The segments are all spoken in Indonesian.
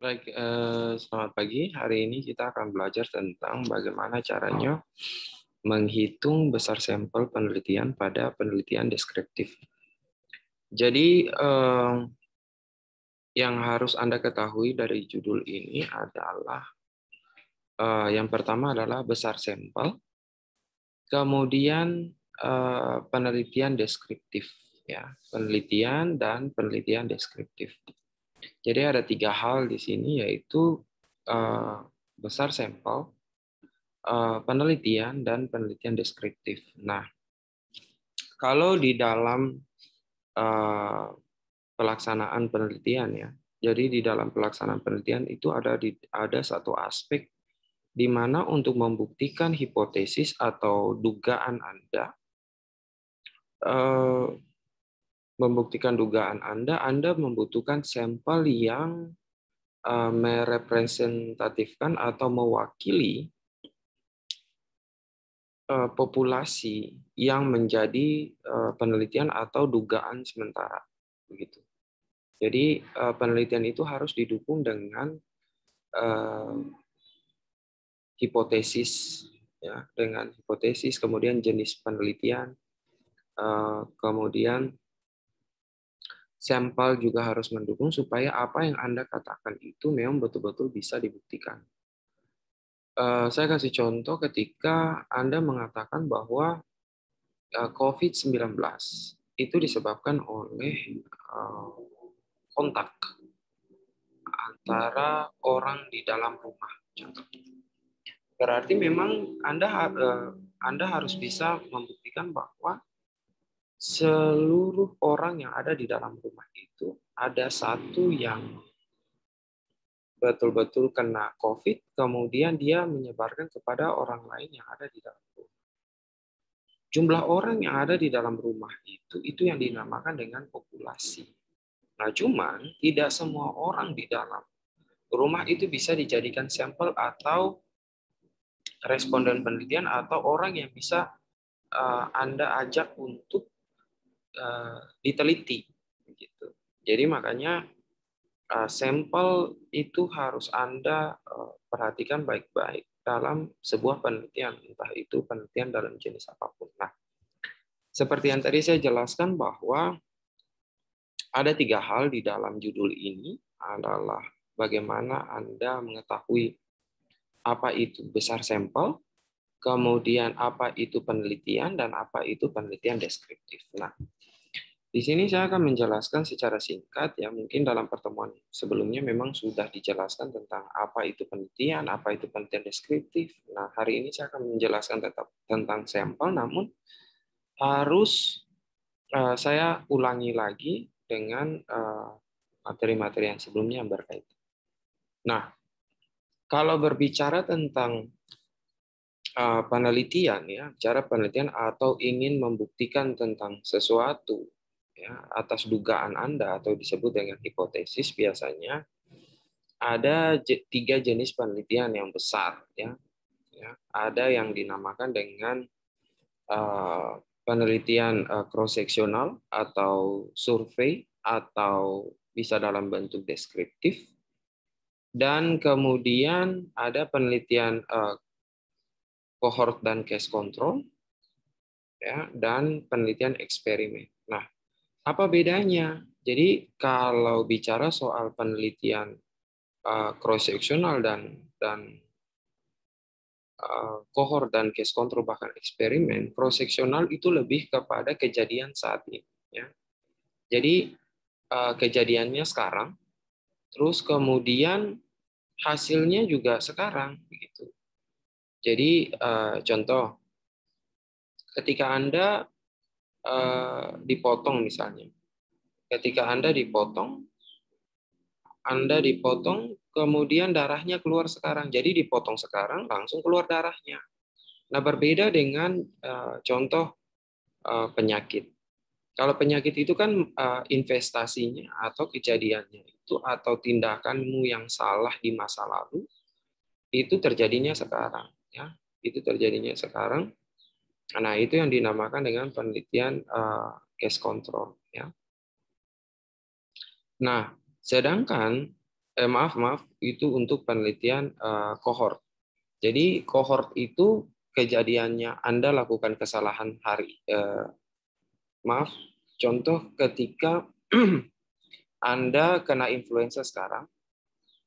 Baik, selamat pagi. Hari ini kita akan belajar tentang bagaimana caranya menghitung besar sampel penelitian pada penelitian deskriptif. Jadi, yang harus Anda ketahui dari judul ini adalah yang pertama adalah besar sampel, kemudian penelitian deskriptif, ya, penelitian dan penelitian deskriptif. Jadi ada 3 hal di sini, yaitu besar sampel, penelitian, dan penelitian deskriptif. Nah, kalau di dalam pelaksanaan penelitian, ya, jadi di dalam pelaksanaan penelitian itu ada satu aspek di mana untuk membuktikan hipotesis atau dugaan Anda, Anda membutuhkan sampel yang merepresentatifkan atau mewakili populasi yang menjadi penelitian atau dugaan sementara, begitu. Jadi penelitian itu harus didukung dengan hipotesis, ya, dengan hipotesis, kemudian jenis penelitian, kemudian sampel juga harus mendukung supaya apa yang Anda katakan itu memang betul-betul bisa dibuktikan. Saya kasih contoh ketika Anda mengatakan bahwa COVID-19 itu disebabkan oleh kontak antara orang di dalam rumah. Berarti memang Anda harus bisa membuktikan bahwa seluruh orang yang ada di dalam rumah itu ada satu yang betul-betul kena COVID, kemudian dia menyebarkan kepada orang lain yang ada di dalam rumah. Jumlah orang yang ada di dalam rumah itu yang dinamakan dengan populasi. Nah, cuman tidak semua orang di dalam rumah itu bisa dijadikan sampel atau responden penelitian atau orang yang bisa Anda ajak untuk diteliti. Gitu. Jadi makanya sampel itu harus Anda perhatikan baik-baik dalam sebuah penelitian, entah itu penelitian dalam jenis apapun. Nah, seperti yang tadi saya jelaskan bahwa ada 3 hal di dalam judul ini adalah bagaimana Anda mengetahui apa itu besar sampel, kemudian apa itu penelitian, dan apa itu penelitian deskriptif. Nah, di sini saya akan menjelaskan secara singkat, ya, mungkin dalam pertemuan sebelumnya memang sudah dijelaskan tentang apa itu penelitian, apa itu penelitian deskriptif. Nah, hari ini saya akan menjelaskan tentang sampel, namun harus saya ulangi lagi dengan materi-materi yang sebelumnya yang berkaitan. Nah, kalau berbicara tentang penelitian, ya, cara penelitian atau ingin membuktikan tentang sesuatu, ya, atas dugaan Anda atau disebut dengan hipotesis, biasanya ada 3 jenis penelitian yang besar, ya. Ada yang dinamakan dengan penelitian cross-seksional atau survei atau bisa dalam bentuk deskriptif, dan kemudian ada penelitian cohort dan case control, ya, dan penelitian eksperimen. Nah, apa bedanya? Jadi kalau bicara soal penelitian cross-seksional dan cohort dan case control bahkan eksperimen, cross-seksional itu lebih kepada kejadian saat ini. Ya. Jadi kejadiannya sekarang, terus kemudian hasilnya juga sekarang, begitu. Jadi contoh, ketika Anda dipotong misalnya, ketika Anda dipotong, kemudian darahnya keluar sekarang. Jadi dipotong sekarang, langsung keluar darahnya. Nah, berbeda dengan contoh penyakit. Kalau penyakit itu kan investasinya atau kejadiannya itu atau tindakanmu yang salah di masa lalu itu terjadinya sekarang, ya. Itu terjadinya sekarang. Nah, itu yang dinamakan dengan penelitian case control, ya. Nah, sedangkan Maaf, itu untuk penelitian kohort. Jadi kohort itu kejadiannya Anda lakukan kesalahan maaf, contoh ketika Anda kena influenza sekarang,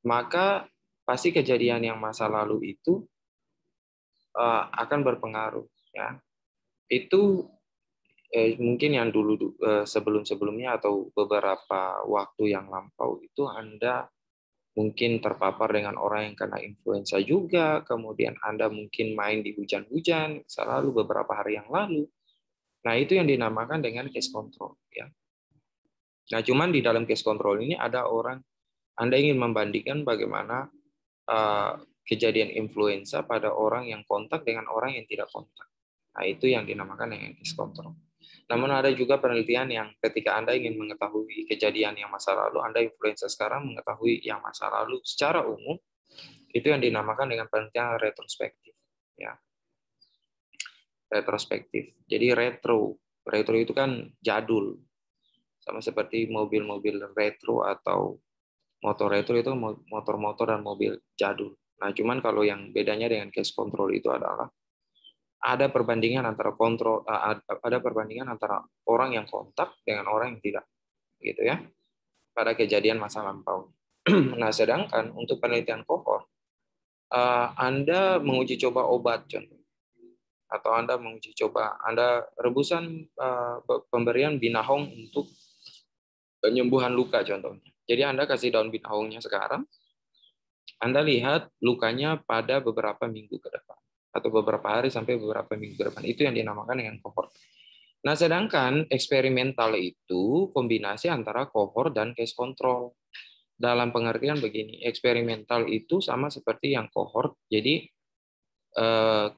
maka pasti kejadian yang masa lalu itu akan berpengaruh, ya. Itu mungkin yang dulu sebelum-sebelumnya atau beberapa waktu yang lampau itu Anda mungkin terpapar dengan orang yang kena influenza juga, kemudian Anda mungkin main di hujan-hujan selalu beberapa hari yang lalu. Nah, itu yang dinamakan dengan case control, ya. Nah, cuman di dalam case control ini ada orang, Anda ingin membandingkan bagaimana kejadian influenza pada orang yang kontak dengan orang yang tidak kontak. Nah, itu yang dinamakan dengan case control. Namun ada juga penelitian yang ketika Anda ingin mengetahui kejadian yang masa lalu, Anda influenza sekarang mengetahui yang masa lalu secara umum, itu yang dinamakan dengan penelitian retrospektif. Ya. Retrospektif. Jadi retro itu kan jadul. Sama seperti mobil-mobil retro atau motor retro itu motor-motor dan mobil jadul. Nah, cuman kalau yang bedanya dengan case control itu adalah ada perbandingan antara orang yang kontak dengan orang yang tidak, gitu ya, pada kejadian masa lampau. Nah, sedangkan untuk penelitian kohort, Anda menguji coba obat contoh, atau Anda menguji coba rebusan pemberian binahong untuk penyembuhan luka contohnya. Jadi Anda kasih daun binahongnya sekarang, Anda lihat lukanya pada beberapa minggu ke depan, atau beberapa hari sampai beberapa minggu ke depan. Itu yang dinamakan dengan kohort. Nah, sedangkan eksperimental itu kombinasi antara kohort dan case control. Dalam pengertian begini, eksperimental itu sama seperti yang kohort. Jadi,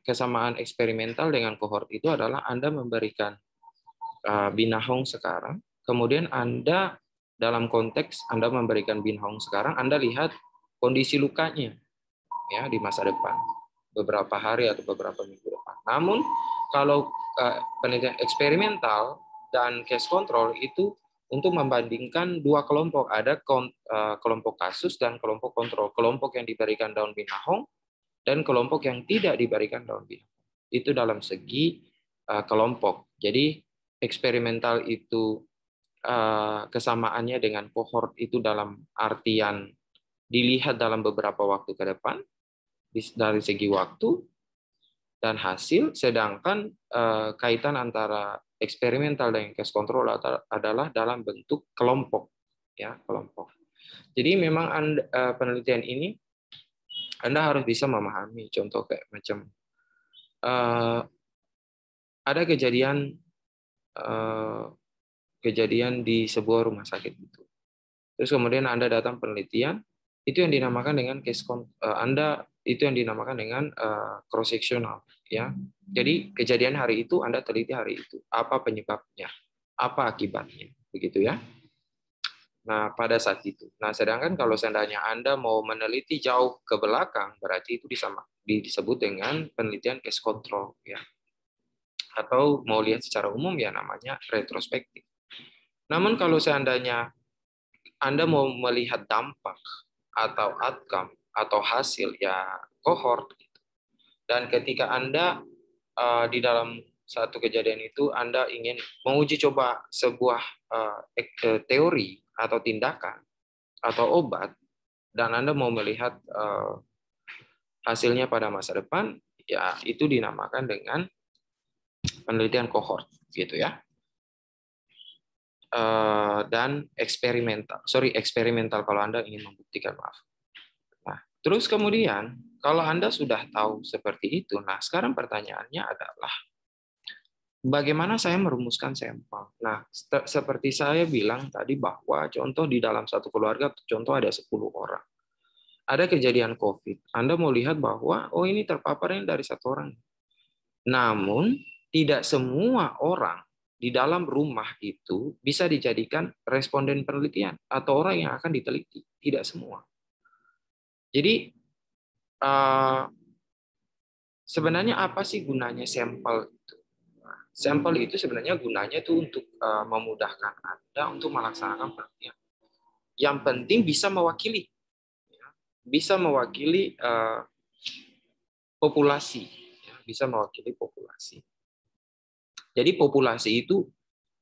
kesamaan eksperimental dengan kohort itu adalah Anda memberikan binahong sekarang, kemudian Anda dalam konteks Anda memberikan binahong sekarang, Anda lihat kondisi lukanya ya di masa depan, beberapa hari atau beberapa minggu depan. Namun kalau penelitian eksperimental dan case control itu untuk membandingkan dua kelompok, ada kelompok kasus dan kelompok kontrol, kelompok yang diberikan daun binahong dan kelompok yang tidak diberikan daun binahong. Itu dalam segi kelompok. Jadi eksperimental itu kesamaannya dengan kohort itu dalam artian dilihat dalam beberapa waktu ke depan dari segi waktu dan hasil, sedangkan kaitan antara eksperimental dan case control adalah dalam bentuk kelompok, ya, kelompok. Jadi memang penelitian ini Anda harus bisa memahami, contoh kayak macam ada kejadian di sebuah rumah sakit itu. Terus kemudian Anda datang penelitian, itu yang dinamakan dengan itu yang dinamakan dengan cross sectional, ya. Jadi kejadian hari itu Anda teliti hari itu, apa penyebabnya, apa akibatnya, begitu ya. Nah, pada saat itu. Nah, sedangkan kalau seandainya Anda mau meneliti jauh ke belakang, berarti itu disebut dengan penelitian case control, ya. Atau mau lihat secara umum ya namanya retrospektif. Namun kalau seandainya Anda mau melihat dampak atau outcome atau hasil ya kohort, dan ketika Anda di dalam satu kejadian itu Anda ingin menguji coba sebuah teori atau tindakan atau obat, dan Anda mau melihat hasilnya pada masa depan, ya itu dinamakan dengan penelitian kohort, gitu ya. Dan eksperimental kalau Anda ingin membuktikan, maaf. Nah, terus kemudian kalau Anda sudah tahu seperti itu, nah sekarang pertanyaannya adalah bagaimana saya merumuskan sampel. Nah, seperti saya bilang tadi bahwa contoh di dalam satu keluarga, contoh ada 10 orang. Ada kejadian COVID. Anda mau lihat bahwa oh ini terpaparnya dari satu orang. Namun tidak semua orang di dalam rumah itu bisa dijadikan responden penelitian atau orang yang akan diteliti. Tidak semua. Jadi sebenarnya apa sih gunanya sampel itu? Sampel itu sebenarnya gunanya itu untuk memudahkan Anda untuk melaksanakan penelitian. Yang penting bisa mewakili. bisa mewakili populasi, ya, bisa mewakili populasi. Jadi populasi itu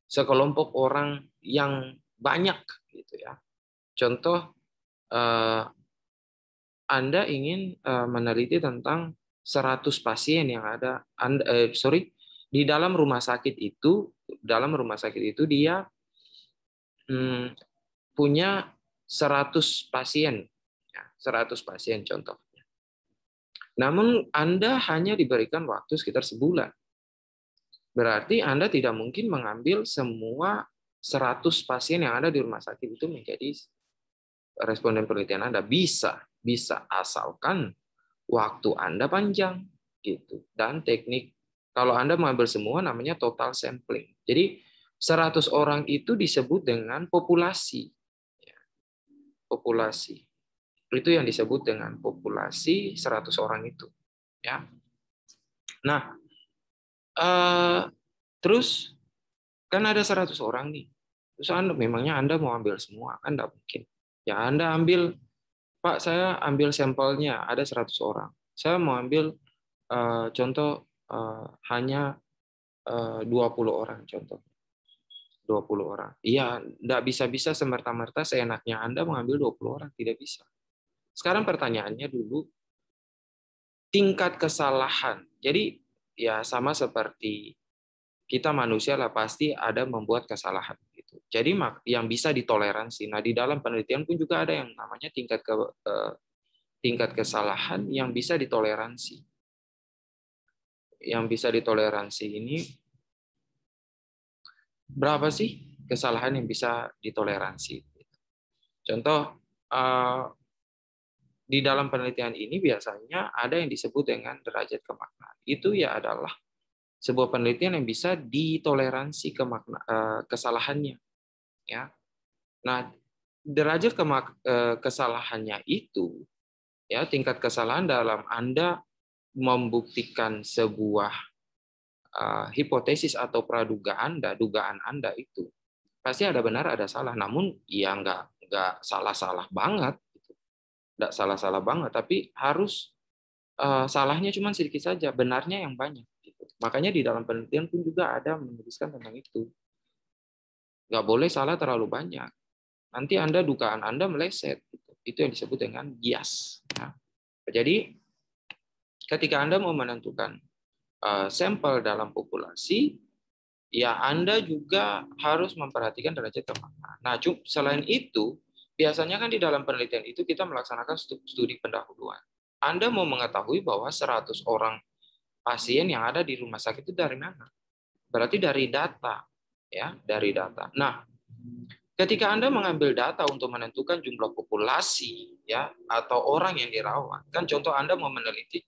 sekelompok orang yang banyak, gitu ya. Contoh, Anda ingin meneliti tentang 100 pasien yang ada, di dalam rumah sakit itu, dia punya 100 pasien, ya, 100 pasien contohnya. Namun Anda hanya diberikan waktu sekitar sebulan. Berarti Anda tidak mungkin mengambil semua 100 pasien yang ada di rumah sakit itu menjadi responden penelitian Anda. Bisa asalkan waktu Anda panjang gitu. Dan teknik, kalau Anda mengambil semua namanya total sampling. Jadi 100 orang itu disebut dengan populasi. Populasi. Itu yang disebut dengan populasi 100 orang itu, ya. Nah, terus kan ada 100 orang nih. Terus memangnya Anda mau ambil semua? Kan enggak mungkin. Ya Anda ambil, Pak, saya ambil sampelnya ada 100 orang. Saya mau ambil contoh hanya 20 orang contoh. 20 orang. Iya, enggak bisa semerta-merta seenaknya Anda mengambil 20 orang, tidak bisa. Sekarang pertanyaannya dulu, tingkat kesalahan. Jadi ya sama seperti kita manusia lah, pasti ada membuat kesalahan gitu. Jadi yang bisa ditoleransi. Nah, di dalam penelitian pun juga ada yang namanya tingkat kesalahan yang bisa ditoleransi. Yang bisa ditoleransi ini berapa sih kesalahan yang bisa ditoleransi? Contoh, di dalam penelitian ini biasanya ada yang disebut dengan derajat kemaknaan. Itu ya adalah sebuah penelitian yang bisa ditoleransi kesalahannya, ya. Nah, derajat kesalahannya itu, ya, tingkat kesalahan dalam Anda membuktikan sebuah hipotesis atau pradugaan dugaan Anda itu pasti ada benar ada salah, namun ya nggak salah-salah banget, nggak salah-salah banget, tapi harus salahnya cuma sedikit saja, benarnya yang banyak. Gitu. Makanya di dalam penelitian pun juga ada menuliskan tentang itu. Nggak boleh salah terlalu banyak. Nanti dugaan Anda meleset. Gitu. Itu yang disebut dengan bias. Nah, jadi ketika Anda mau menentukan sampel dalam populasi, ya Anda juga harus memperhatikan derajat kemaknaan. Nah, selain itu, biasanya kan di dalam penelitian itu kita melaksanakan studi pendahuluan. Anda mau mengetahui bahwa 100 orang pasien yang ada di rumah sakit itu dari mana? Berarti dari data, ya, dari data. Nah, ketika Anda mengambil data untuk menentukan jumlah populasi, ya, atau orang yang dirawat, kan contoh Anda mau meneliti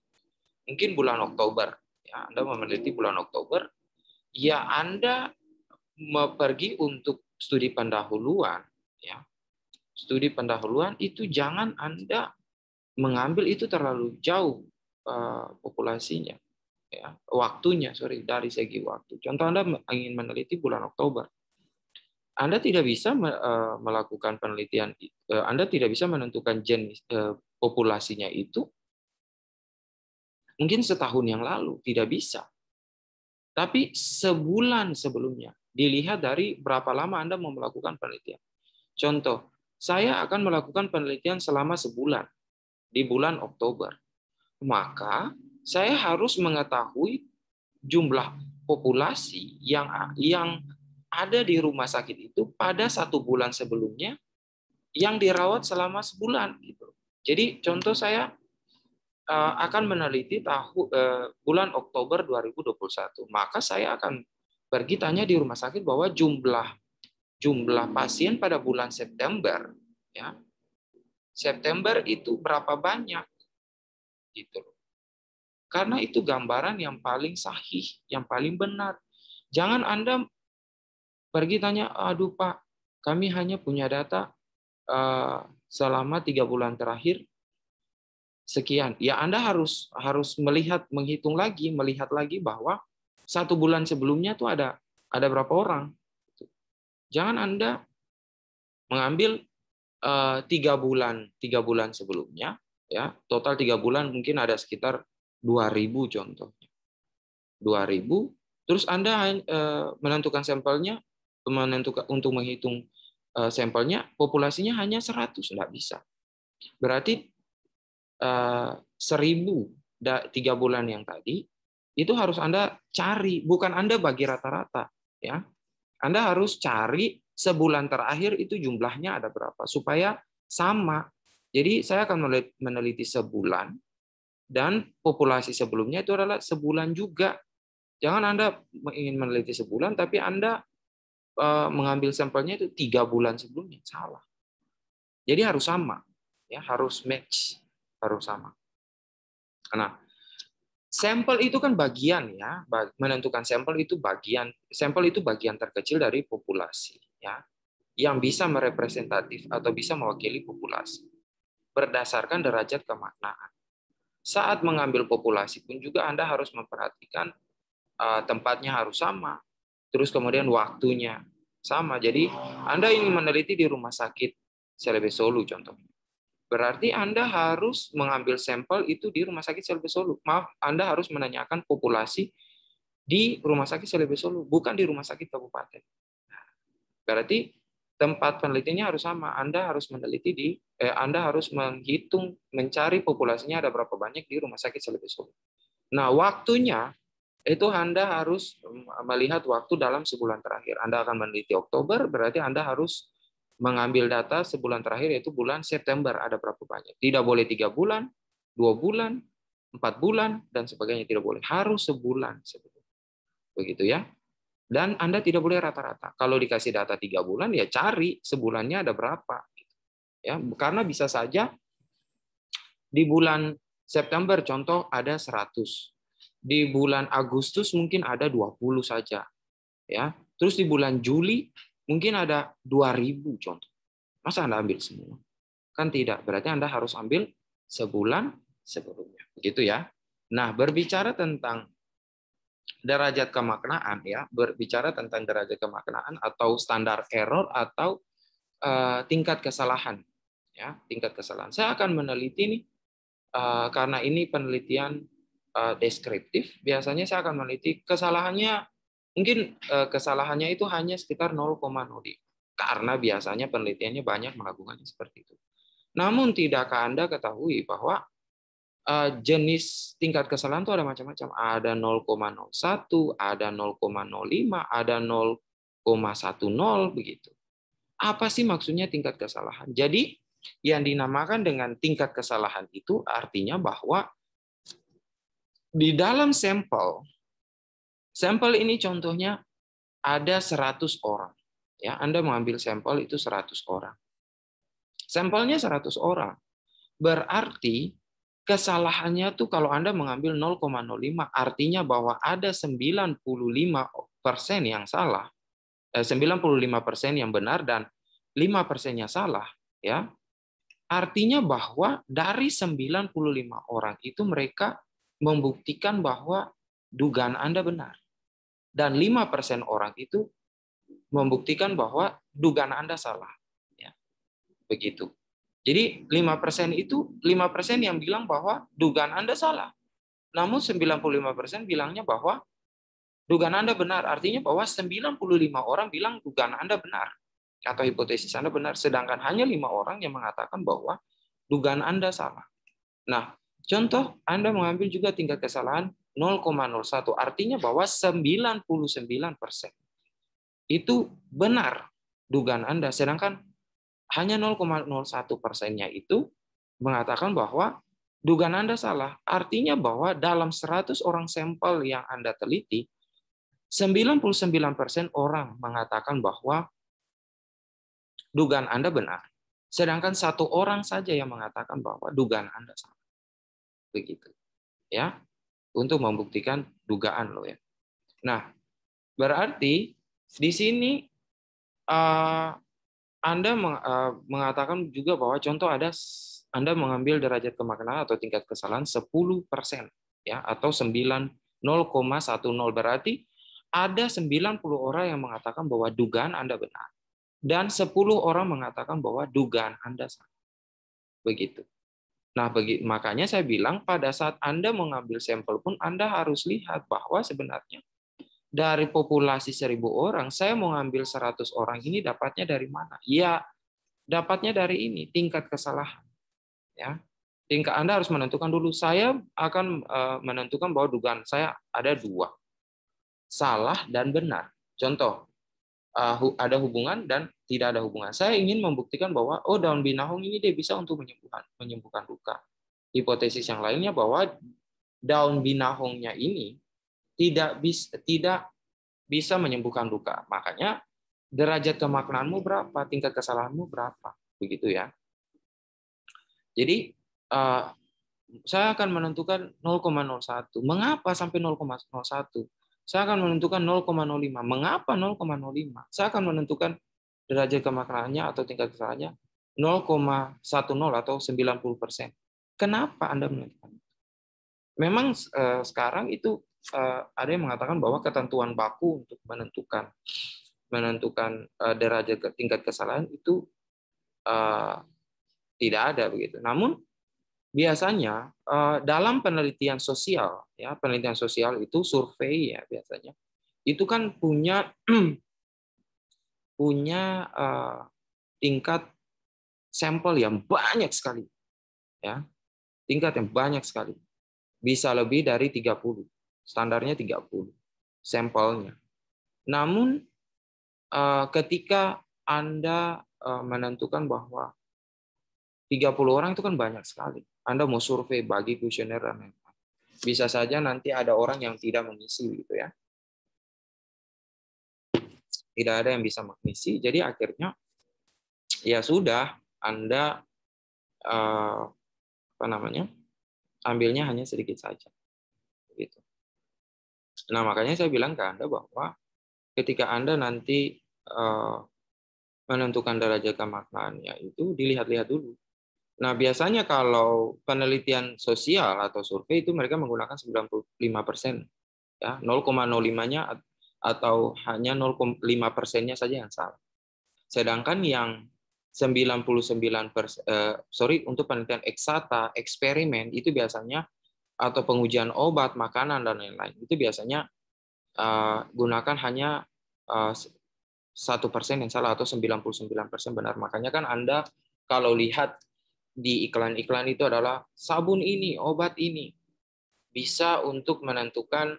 mungkin bulan Oktober, ya, Anda mau meneliti bulan Oktober, ya Anda pergi untuk studi pendahuluan, ya. Studi pendahuluan itu jangan Anda mengambil itu terlalu jauh populasinya, ya, waktunya, dari segi waktu. Contoh Anda ingin meneliti bulan Oktober, Anda tidak bisa melakukan penelitian, Anda tidak bisa menentukan jenis populasinya itu mungkin setahun yang lalu, tidak bisa. Tapi sebulan sebelumnya, dilihat dari berapa lama Anda mau melakukan penelitian. Contoh, saya akan melakukan penelitian selama sebulan, di bulan Oktober. Maka saya harus mengetahui jumlah populasi yang ada di rumah sakit itu pada 1 bulan sebelumnya yang dirawat selama sebulan. Gitu. Jadi contoh saya akan meneliti bulan Oktober 2021, maka saya akan pergi tanya di rumah sakit bahwa jumlah pasien pada bulan September, ya, September itu berapa banyak, gitu. Karena itu gambaran yang paling sahih, yang paling benar. Jangan Anda pergi tanya, aduh Pak, kami hanya punya data selama 3 bulan terakhir sekian. Ya Anda harus melihat lagi bahwa 1 bulan sebelumnya tuh ada berapa orang. Jangan Anda mengambil tiga bulan sebelumnya, ya total 3 bulan mungkin ada sekitar 2.000 contohnya, 2.000. Terus Anda menentukan sampelnya, untuk menghitung sampelnya, populasinya hanya 100, nggak bisa. Berarti 1.000 3 bulan yang tadi itu harus Anda cari, bukan Anda bagi rata-rata, ya. Anda harus cari sebulan terakhir itu jumlahnya ada berapa supaya sama. Jadi saya akan meneliti sebulan dan populasi sebelumnya itu adalah sebulan juga. Jangan Anda ingin meneliti sebulan tapi Anda mengambil sampelnya itu 3 bulan sebelumnya, salah. Jadi harus sama, ya harus match, harus sama. Nah, sampel itu kan bagian, ya, menentukan sampel itu bagian terkecil dari populasi, ya, yang bisa merepresentatif atau bisa mewakili populasi berdasarkan derajat kemaknaan. Saat mengambil populasi pun juga Anda harus memperhatikan tempatnya harus sama, terus kemudian waktunya sama. Jadi Anda ingin meneliti di rumah sakit Selebe Solu contohnya. Berarti Anda harus mengambil sampel itu di Rumah Sakit Selebe Solu. Maaf, Anda harus menanyakan populasi di Rumah Sakit Selebe Solu, bukan di Rumah Sakit Kabupaten. Berarti tempat penelitiannya harus sama. Anda harus Anda harus menghitung, mencari populasinya ada berapa banyak di Rumah Sakit Selebe Solu. Nah, waktunya itu Anda harus melihat waktu dalam sebulan terakhir. Anda akan meneliti Oktober, berarti Anda harus mengambil data sebulan terakhir, yaitu bulan September ada berapa banyak. Tidak boleh 3 bulan, 2 bulan, 4 bulan, dan sebagainya. Tidak boleh. Harus sebulan. Begitu ya. Dan Anda tidak boleh rata-rata. Kalau dikasih data 3 bulan, ya cari sebulannya ada berapa. Ya, karena bisa saja di bulan September contoh ada 100. Di bulan Agustus mungkin ada 20 saja. Ya. Terus di bulan Juli mungkin ada 2.000 contoh. Masa Anda ambil semua? Kan tidak. Berarti Anda harus ambil sebulan sebelumnya. Begitu ya. Nah, berbicara tentang derajat kemaknaan, ya, berbicara tentang derajat kemaknaan atau standar error atau tingkat kesalahan, ya, tingkat kesalahan. Saya akan meneliti nih karena ini penelitian deskriptif. Biasanya saya akan meneliti kesalahannya, mungkin kesalahannya itu hanya sekitar 0,05. Karena biasanya penelitiannya banyak melakukannya seperti itu. Namun tidakkah Anda ketahui bahwa jenis tingkat kesalahan itu ada macam-macam. Ada 0,01, ada 0,05, ada 0,10 begitu. Apa sih maksudnya tingkat kesalahan? Jadi yang dinamakan dengan tingkat kesalahan itu artinya bahwa di dalam sampel ini contohnya ada 100 orang. Ya, Anda mengambil sampel itu 100 orang. Sampelnya 100 orang. Berarti kesalahannya tuh kalau Anda mengambil 0,05 artinya bahwa ada 95% yang salah, 95% yang benar dan 5%-nya salah, ya. Artinya bahwa dari 95 orang itu mereka membuktikan bahwa dugaan Anda benar. Dan 5% orang itu membuktikan bahwa dugaan Anda salah. Ya. Begitu. Jadi 5% itu 5% yang bilang bahwa dugaan Anda salah. Namun 95% bilangnya bahwa dugaan Anda benar. Artinya bahwa 95 orang bilang dugaan Anda benar atau hipotesis Anda benar, sedangkan hanya 5 orang yang mengatakan bahwa dugaan Anda salah. Nah, contoh Anda mengambil juga tingkat kesalahan 0,01, artinya bahwa 99% itu benar dugaan Anda, sedangkan hanya 0,01%-nya itu mengatakan bahwa dugaan Anda salah. Artinya bahwa dalam 100 orang sampel yang Anda teliti, 99% orang mengatakan bahwa dugaan Anda benar. Sedangkan 1 orang saja yang mengatakan bahwa dugaan Anda salah. Begitu. Ya. Untuk membuktikan dugaan lo ya. Nah, berarti di sini Anda mengatakan juga bahwa contoh Anda mengambil derajat kemaknaan atau tingkat kesalahan 10%, ya, atau 0,10, berarti ada 90 orang yang mengatakan bahwa dugaan Anda benar. dan 10 orang mengatakan bahwa dugaan Anda salah. Begitu. Nah, makanya saya bilang pada saat Anda mengambil sampel pun Anda harus lihat bahwa sebenarnya dari populasi 1.000 orang, saya mau ngambil 100 orang ini dapatnya dari mana? Ya, dapatnya dari ini, tingkat kesalahan. Ya, tingkat Anda harus menentukan dulu. Saya akan menentukan bahwa dugaan saya ada 2, salah dan benar. Contoh, ada hubungan dan tidak ada hubungan. Saya ingin membuktikan bahwa daun binahong ini dia bisa untuk menyembuhkan luka. Hipotesis yang lainnya bahwa daun binahongnya ini tidak bisa menyembuhkan luka. Makanya derajat kemaknaanmu berapa, tingkat kesalahanmu berapa, begitu ya. Jadi saya akan menentukan 0,01. Mengapa sampai 0,01? Saya akan menentukan 0,05. Mengapa 0,05? Saya akan menentukan derajat kemaknaannya atau tingkat kesalahannya 0,10 atau 90%. Kenapa Anda menentukan? Memang sekarang itu ada yang mengatakan bahwa ketentuan baku untuk menentukan derajat tingkat kesalahan itu tidak ada begitu. Namun biasanya dalam penelitian sosial, ya penelitian sosial itu survei ya biasanya itu kan punya tingkat sampel yang banyak sekali, ya tingkat yang banyak sekali, bisa lebih dari 30, standarnya 30 sampelnya. Namun ketika Anda menentukan bahwa 30 orang itu kan banyak sekali. Anda mau survei bagi kuesioner dan lain-lain. Bisa saja nanti ada orang yang tidak mengisi gitu ya. Tidak ada yang bisa mengisi. Jadi akhirnya ya sudah Anda ambilnya hanya sedikit saja. Gitu. Nah, makanya saya bilang ke Anda bahwa ketika Anda nanti menentukan derajat kemaknaannya itu dilihat-lihat dulu. Nah, biasanya kalau penelitian sosial atau survei itu mereka menggunakan 95%. Ya, 0,05-nya atau hanya 0,5%-nya saja yang salah. Sedangkan yang 99% untuk penelitian eksata, eksperimen itu biasanya atau pengujian obat, makanan dan lain-lain itu biasanya gunakan hanya 1% yang salah atau 99% benar. Makanya kan Anda kalau lihat di iklan-iklan itu adalah sabun ini, obat ini bisa untuk menentukan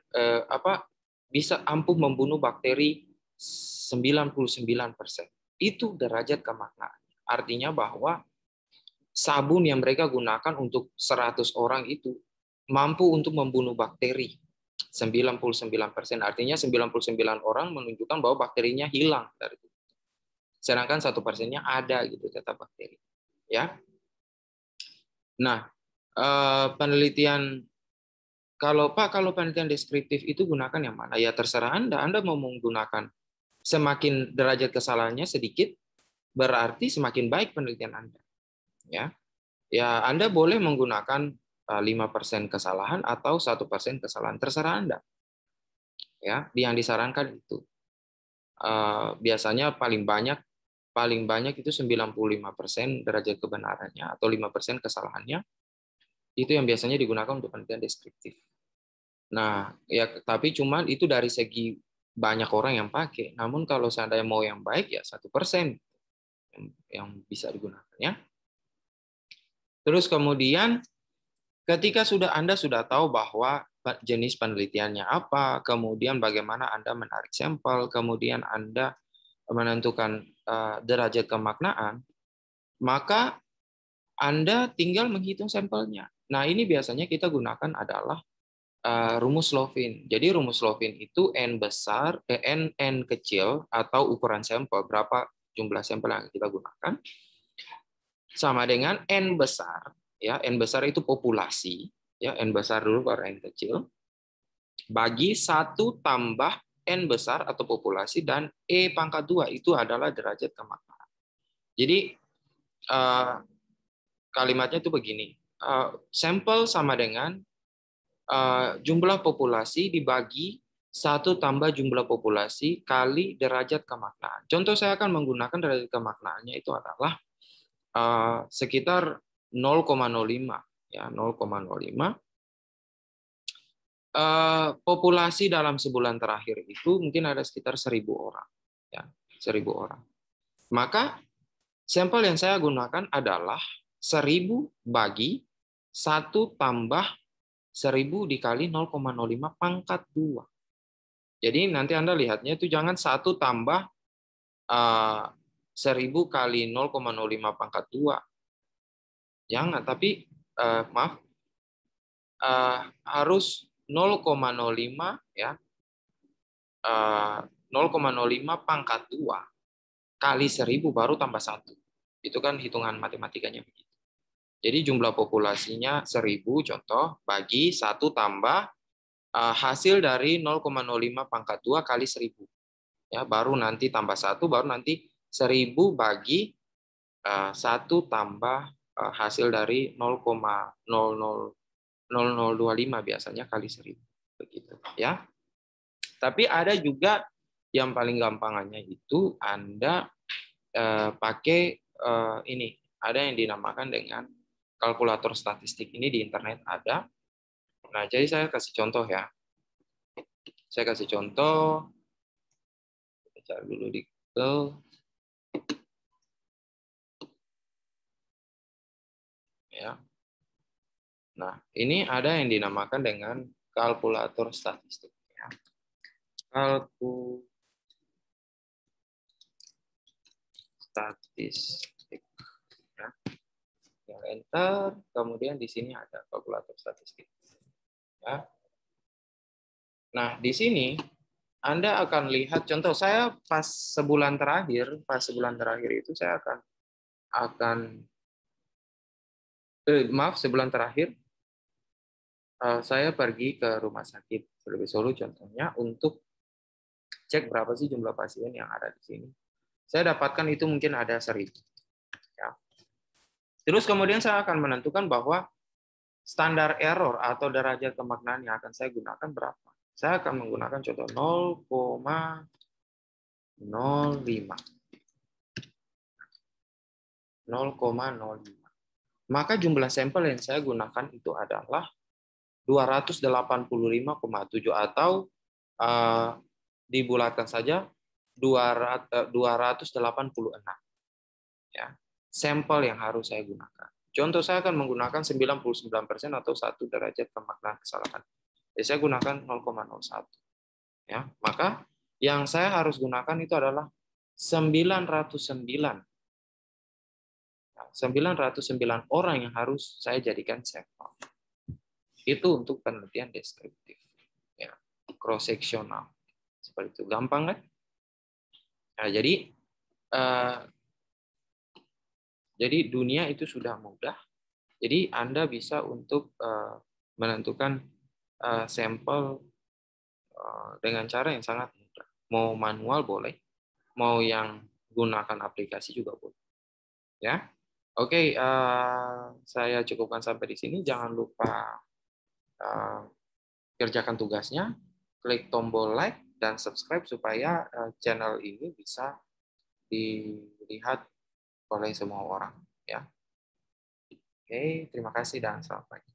bisa ampuh membunuh bakteri 99%. Itu derajat kemaknaan. Artinya bahwa sabun yang mereka gunakan untuk 100 orang itu mampu untuk membunuh bakteri 99%. Artinya 99 orang menunjukkan bahwa bakterinya hilang dari itu. Sedangkan 1%-nya ada gitu tetap bakteri. Ya. Nah, penelitian kalau penelitian deskriptif itu gunakan yang mana? Ya terserah Anda. Anda mau menggunakan semakin derajat kesalahannya sedikit, berarti semakin baik penelitian Anda. Ya, Anda boleh menggunakan 5% kesalahan atau 1% kesalahan, terserah Anda. Ya, yang disarankan itu. Biasanya paling banyak itu 95% derajat kebenarannya atau 5% kesalahannya. Itu yang biasanya digunakan untuk penelitian deskriptif. Nah, ya tapi cuman itu dari segi banyak orang yang pakai. Namun kalau seandainya mau yang baik ya 1% yang bisa digunakan ya. Terus kemudian ketika Anda sudah tahu bahwa jenis penelitiannya apa, kemudian bagaimana Anda menarik sampel, kemudian Anda menentukan derajat kemaknaan, maka Anda tinggal menghitung sampelnya. Nah, ini biasanya kita gunakan adalah rumus Lovin. Jadi rumus Lovin itu n kecil atau ukuran sampel, berapa jumlah sampel yang kita gunakan, sama dengan n besar. Ya, n besar itu populasi. Ya, n besar dulu baru n kecil. Bagi 1 tambah n besar atau populasi dan e pangkat 2 itu adalah derajat kemaknaan. Jadi kalimatnya itu begini. Sampel sama dengan jumlah populasi dibagi 1 tambah jumlah populasi kali derajat kemaknaan. Contoh saya akan menggunakan derajat kemaknaannya itu adalah sekitar 0,05 ya, 0,05. Populasi dalam sebulan terakhir itu mungkin ada sekitar 1.000 orang ya, 1.000 orang. Maka sampel yang saya gunakan adalah 1.000 bagi 1 tambah 1.000 dikali 0,05 pangkat 2. Jadi nanti Anda lihatnya itu jangan 1 tambah 1.000 kali 0,05 pangkat 2. Jangan, tapi maaf, harus 0,05 ya, 0,05 pangkat 2 kali 1.000 baru tambah 1. Itu kan hitungan matematikanya begitu. Jadi jumlah populasinya 1.000 contoh bagi 1 tambah hasil dari 0,05 pangkat 2 kali 1.000. Ya, baru nanti tambah 1, baru nanti 1.000 bagi 1 tambah hasil dari 0,0025 biasanya kali 1.000. Begitu ya. Tapi ada juga yang paling gampangannya itu Anda pakai ini, ada yang dinamakan dengan kalkulator statistik. Ini di internet ada. Nah, jadi saya kasih contoh ya. Saya kasih contoh. Kita cari dulu di Google. Ya. Nah, ini ada yang dinamakan dengan kalkulator statistik. Ya. Kalkulator statistik. Ya. Enter, kemudian di sini ada kalkulator statistik. Ya. Nah, di sini Anda akan lihat contoh saya pas sebulan terakhir itu saya akan maaf, sebulan terakhir saya pergi ke rumah sakit Selebe Solo contohnya untuk cek berapa sih jumlah pasien yang ada di sini. Saya dapatkan itu mungkin ada 1.000. Ya. Terus kemudian saya akan menentukan bahwa standar error atau derajat kemaknaan yang akan saya gunakan berapa. Saya akan menggunakan contoh 0,05. 0,05. Maka jumlah sampel yang saya gunakan itu adalah 285,7 atau dibulatkan saja 286 ya. Sampel yang harus saya gunakan. Contoh saya akan menggunakan 99% atau 1 derajat kemaknaan kesalahan. Jadi saya gunakan 0,01 ya. Maka yang saya harus gunakan itu adalah 909 orang yang harus saya jadikan sampel. Itu untuk penelitian deskriptif, ya, cross seksional, seperti itu. Gampang kan? Nah, jadi dunia itu sudah mudah. Jadi Anda bisa untuk menentukan sampel dengan cara yang sangat mudah. Mau manual boleh, mau yang gunakan aplikasi juga boleh. Ya, oke. Saya cukupkan sampai di sini. Jangan lupa kerjakan tugasnya, klik tombol like dan subscribe supaya channel ini bisa dilihat oleh semua orang. Ya, oke. Terima kasih dan selamat pagi.